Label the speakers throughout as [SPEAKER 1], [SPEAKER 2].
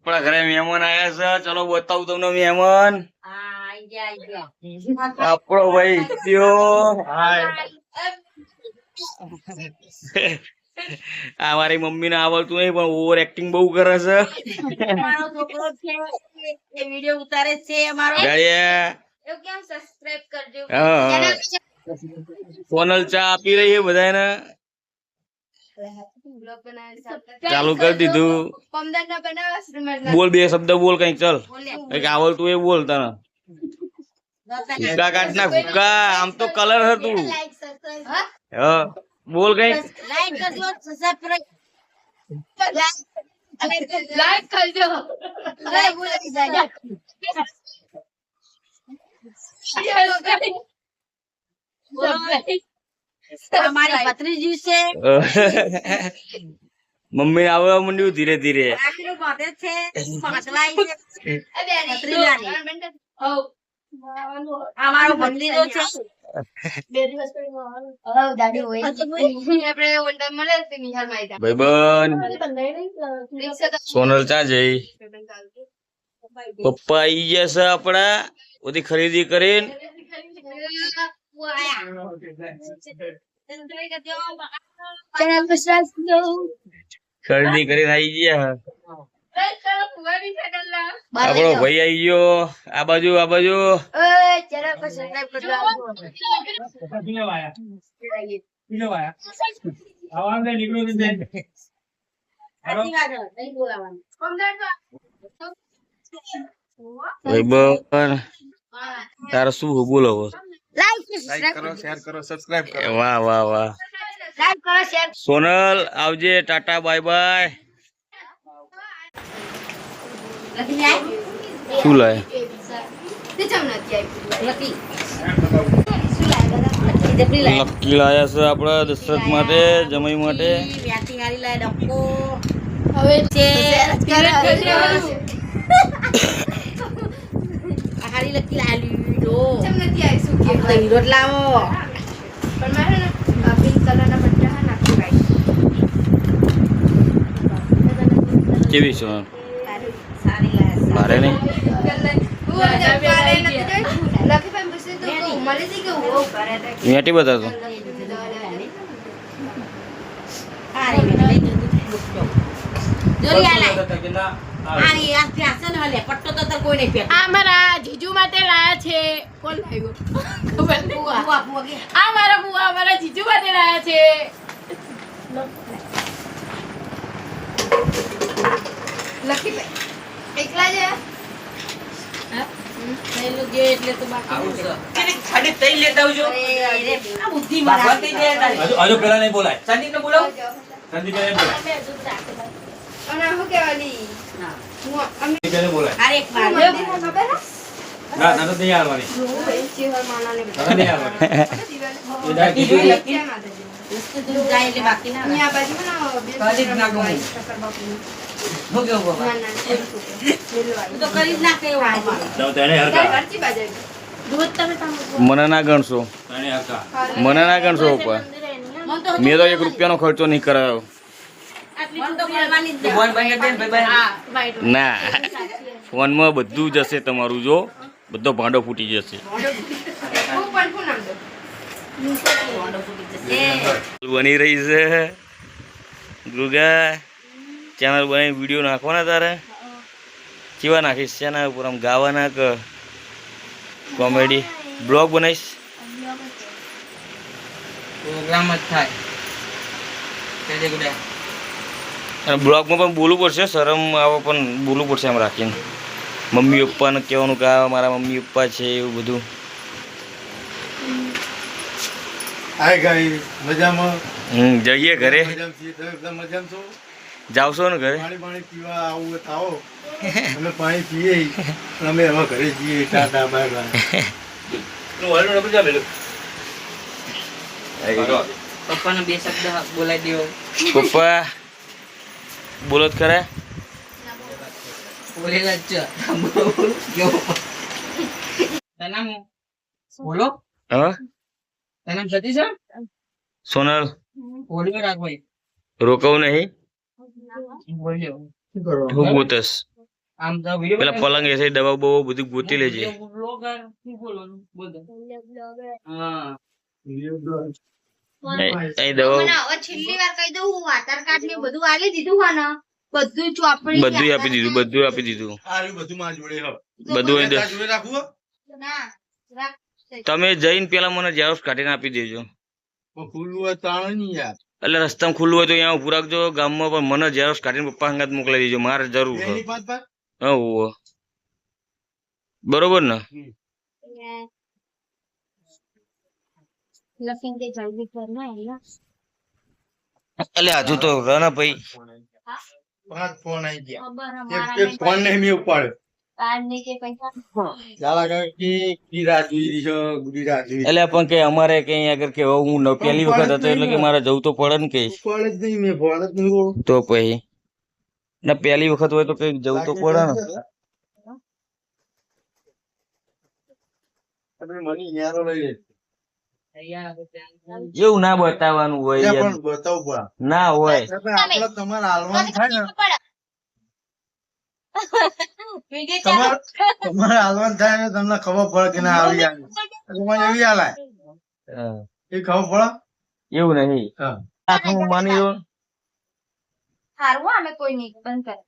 [SPEAKER 1] આપણા ઘરે મહેમાન આયા છે. ચલો બતાવું તમને મહેમાન. આપણો ભાઈ થયો. આ મારી મમ્મી ને આવડતું નહીં પણ ઓવર એક્ટિંગ બહુ કરે છે.
[SPEAKER 2] વિડિયો ઉતારે છે અમારો. સબસ્ક્રાઇબ કરજો.
[SPEAKER 1] સોનલ ચા આપી રહી છે બધાને. ચાલુ કરી દીધું. બોલ બે શબ્દ બોલ કઈક. ચલ કઈક આવડતું એ બોલ તને. ભૂકા કાઢ ના ભૂકા. આમ તો કલર હતું. બોલ કઈક.
[SPEAKER 2] લાઈક કરજો, સબસ્ક્રાઇબ લાઈક કરજો. લાઈક બોલી જાય. અમારી ભત્રીજી છે.
[SPEAKER 1] મમ્મી આવવા માંડ્યું ધીરે ધીરે.
[SPEAKER 2] આખરી બાતે છે. પાછલાઈ છે. ભત્રીજાની. અમારો ભત્રીજો છે. બે દિવસ પછી દાદી હોય. આપણે ઓનલાઈન મળે છે નિહાર માઈતા.
[SPEAKER 1] ભાઈબંધ સોનલ ચા જઈ. પપ્પા આઈ ગયા છે આપડા. બધી ખરીદી કરીને. ખરીદી કરીને આવી ગયા. આપણો ભાઈ આવી ગયો. આ બાજુ આ બાજુ. તારે શું બોલો?
[SPEAKER 2] લાઈક કરો, શેર કરો, સબસ્ક્રાઇબ કરો.
[SPEAKER 1] વાહ વાહ વાહ.
[SPEAKER 2] લાઈક કરો, શેર.
[SPEAKER 1] સોનલ આવજે. Tata bye bye. શું લાય? લકી લાયા છે આપડા દશરથ માટે, જમાઈ માટે. કેવી છે? મારે નહીં. મેટી બતાવતો.
[SPEAKER 3] મારા જીજુ માટે લાયા છે. કોણ લાવ્યો ખબર નહીં. આ મારા બુઆ મારા જીજુ માટે લાયા છે. લખી એકલા છે. એટલે તો
[SPEAKER 1] હજુ પેલા નહીં બોલાય. સંદીપ ને બોલાવ. સંદીપ ને બોલાય. ના ના તો નહીં આવવાની. મને ના ગણશો. મને ના ગણશો ઉપર. મેં તો 1 રૂપિયાનો ખર્ચો નહીં કરાયો. ના ફોનમાં બધું જશે તમારું. જો બધો ભાંડો ફૂટી જશે. બની રહી છે ગુગા. ચેનલ બનાવી વિડીયો નાખવાના તારે. કેવા નાખીશ? ચેનલ ઉપર આમ ગાવાના કે કોમેડી બ્લોગ બનાવીશ?
[SPEAKER 4] પ્રોગ્રામ જ થાય.
[SPEAKER 1] અને બ્લોગમાં પણ બોલવું પડશે. શરમ આવે પણ બોલવું પડશે એમ રાખીને. મમ્મી પપ્પાને કહેવાનું કે આ મારા મમ્મી પપ્પા છે એવું બધું.
[SPEAKER 5] હાય ગાઈસ, મજામાં?
[SPEAKER 1] જઈએ ઘરે.
[SPEAKER 5] મજામાં છો?
[SPEAKER 1] જાવશો ને ઘરે?
[SPEAKER 5] પાણી પીવા આવું તો આવો. અમે પાણી પીએ પણ અમે હવે ઘરે જઈએ. Tata bye bye.
[SPEAKER 4] પપ્પાને 2 શબ્દ બોલાવી દેવો.
[SPEAKER 1] પપ્પા બોલો જ ખરા.
[SPEAKER 4] બોલેલા જ છે. તનામ બોલો.
[SPEAKER 1] હા
[SPEAKER 4] તનામ સતી છે.
[SPEAKER 1] સોનલ
[SPEAKER 4] બોલ્યો રાખ ભાઈ.
[SPEAKER 1] રોકવું નહીં.
[SPEAKER 4] બોલ્યો.
[SPEAKER 5] શું કરો?
[SPEAKER 1] હું ગોતસ.
[SPEAKER 4] આમ તો વિડિયો
[SPEAKER 1] પેલા પલંગ એસે દવા બહુ બધું ગોતી લેજે.
[SPEAKER 4] બ્લોગર શું બોલવાનું બોલ દે. હા
[SPEAKER 1] અહીં દવા
[SPEAKER 2] મને હવે છેલ્લી વાર કહી દઉં, હું આધાર કાર્ડ ને બધું આલી દીધું હોય ને, બધું ચોપડી
[SPEAKER 1] બધું આપી દીધું, બધું આપી દીધું.
[SPEAKER 5] આ રહ્યું બધું મારા જોડે હો.
[SPEAKER 1] બધું અહીં
[SPEAKER 5] તારા જોડે રાખવું હો?
[SPEAKER 2] ના રાખ.
[SPEAKER 1] તમે જઈને પેલા મને ઝેરોક્ષ કાઢીને આપી દેજો.
[SPEAKER 5] પણ ખુલ્લું હોય તાણ નહીં યાર.
[SPEAKER 1] એટલે રસ્તામાં ખુલ્લું હોય તો અહીંયા ઉભું રાખજો ગામમાં, પણ મને ઝેરોક્ષ કાઢીને પપ્પા સંગાત મોકલાવી દેજો, મારે જરૂર છે.
[SPEAKER 5] એની પાંચ પાંચ?
[SPEAKER 1] હા હોવે. બરોબર ને?
[SPEAKER 2] લખીને દે જલ્દી કર ને અહીંયા.
[SPEAKER 1] એટલે હજુ તો રન ભાઈ
[SPEAKER 5] પાંચ ફોન આવી ગયા.
[SPEAKER 2] ખબર
[SPEAKER 5] એક
[SPEAKER 2] અમારા
[SPEAKER 5] એક ફોન નહીં મેં ઉપાડ્યો.
[SPEAKER 2] કાર્ડ ને કે પૈસા
[SPEAKER 5] ચાલા કાકા કે ગુડી રાત જોઈ રહી છે, ગુડી રાત જોઈ રહી છે.
[SPEAKER 1] એટલે પણ કે અમારે કઈ આગળ કે હવે હું પહેલી વખત હતો એટલે કે મારે જવું તો પડે ને કે
[SPEAKER 5] ઉપાડે જ નહીં, મેં ફોન જ નહીં ઉપાડ્યો.
[SPEAKER 1] તો પછી ના પહેલી વખત હોય તો કઈ જવું તો પડે ને.
[SPEAKER 5] આપણે મની યારો લઈ લે.
[SPEAKER 1] એવું ના બતાવવાનું હોય
[SPEAKER 5] ત્યાં
[SPEAKER 1] યાર.
[SPEAKER 5] પણ બતાવવું પડે.
[SPEAKER 1] ના હોય
[SPEAKER 5] આપણે તમારે હાલવાનું થાય ને,
[SPEAKER 2] વિડીયો
[SPEAKER 5] તમારે હાલવાનું થાય ને તમને ખબર પડે કે ના આવી આવી. તમારે એવી હાલાય
[SPEAKER 1] હા.
[SPEAKER 5] એ ખબર પડે.
[SPEAKER 1] એવું નહીં
[SPEAKER 5] હા.
[SPEAKER 1] આખું માની લો
[SPEAKER 2] સારું અમે કોઈ નહીં બંધ કર.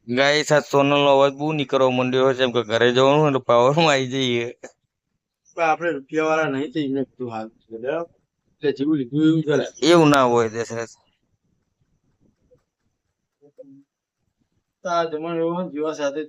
[SPEAKER 1] ગાય સાથે સોનલ નો અવાજ બહુ નીકળવા માંડ્યો છે, એમ કે ઘરે જવાનું હોય તો પાવર માં આવી જઈએ.
[SPEAKER 5] પણ આપણે રૂપિયા વાળા નહીં તો એમને બધું હાલ છે, બરાબર? એટલે જેવું લીધું એવું ચાલે.
[SPEAKER 1] એવું ના હોય દશરથ.
[SPEAKER 5] તો આ જમાનો એવો જીવા સાથે